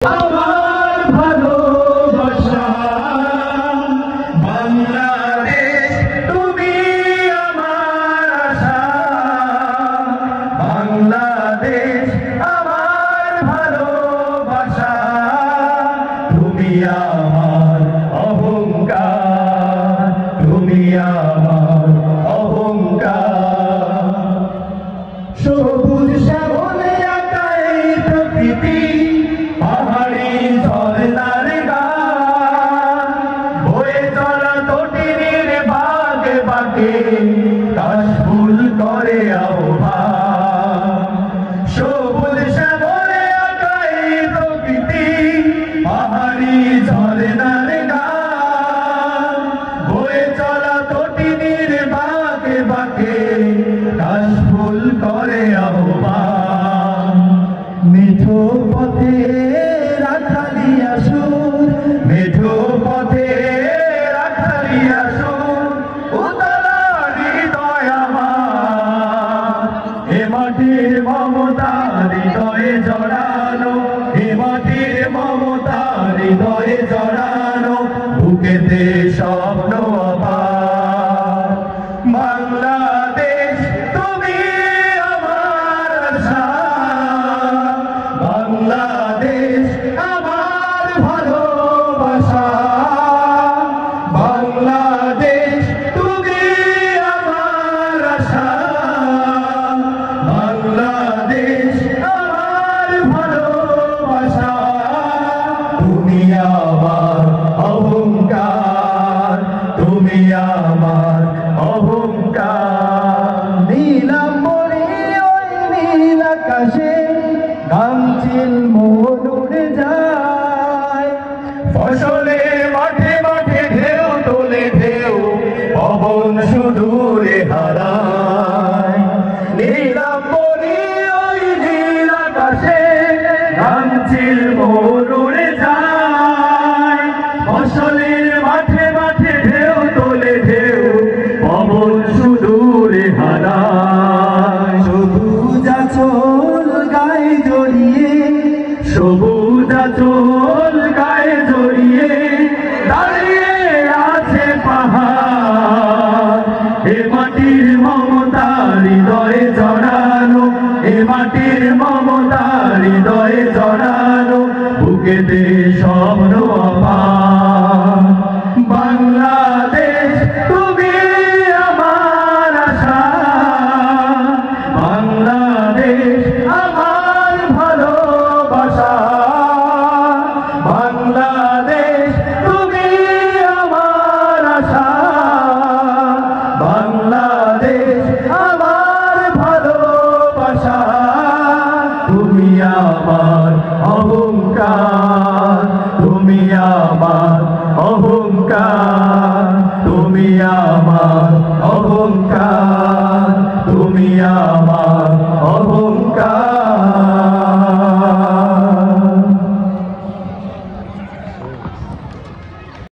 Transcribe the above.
আমার ভালোবাসা বাংলাদেশ, তুমি আমার আশা। বাংলাদেশ আমার ভালোবাসা, তুমি আমার অহংকার, তুমি আমার অহংকার। সবুজ শ্যামলে আঁকা এই প্রকৃতি, পাহাড়ি ঝরনার গান, বয়ে চলা তটিনীর বাগে বাগে কাশফুল করে আহ্বান। সবুজ শ্যামলে আঁকা এই প্রকৃতি, পাহাড়ি ঝরনার গান, বয়ে চলা তটিনীর বাগে বাগে কাশফুল করে আহ্বান। মিঠো পথে রাখালিয়া সুর, মিঠো পথে রাখালিয়া সুর, উতলা হৃদয় আমার। এ মাটির মমতা হৃদয়ে জড়ানো, এ মাটির মমতা হৃদয়ে জড়ানো, বুকেতে স্বপ্ন আবার। বাংলাদেশ তুমি আমার আশা, বাংলাদেশ আমার ভালোবাসা। বাংলাদেশ তুমি আমার আশা, বাংলাদেশ আমার ভালোবাসা। তুমি আমার অহংকার, তুমি আমার অহংকার। নীলাম্বরী ওই নীল আকাশে গামচিল মন উড়ে যায়, ফসলে মাঠে মাঠে ঢেউ তোলে ঢেউ, পবন সুদূরে হারায়। নীলাম্বরী ওই নীল আকাশে গামচিল মন উড়ে যায়, ফসলের মাঠে মাঠে ঢেউ তোলে ঢেউ, পবন সুদূরে হারায়। সবুজ আঁচল গায়ে জড়িয়ে, সবুজ আঁচল গায়ে জড়িয়ে দাঁড়িয়ে আছে পাহাড়। এ মাটির মমতা হৃদয়ে জড়ানো, এ মাটির মমতা হৃদয়ে জড়ানো, বুকেতে স্বপ্ন আবার। বাংলাদেশ তুমি আমার আশা, বাংলাদেশ আমার ভালোবাসা। বাংলাদেশ তুমি আমার আশা, বাংলাদেশ আমার ভালোবাসা। তুমি আমার অহংকার, তুমি আমার অহংকার, তুমি আমার অহংকার, তুমি আমার অহংকার।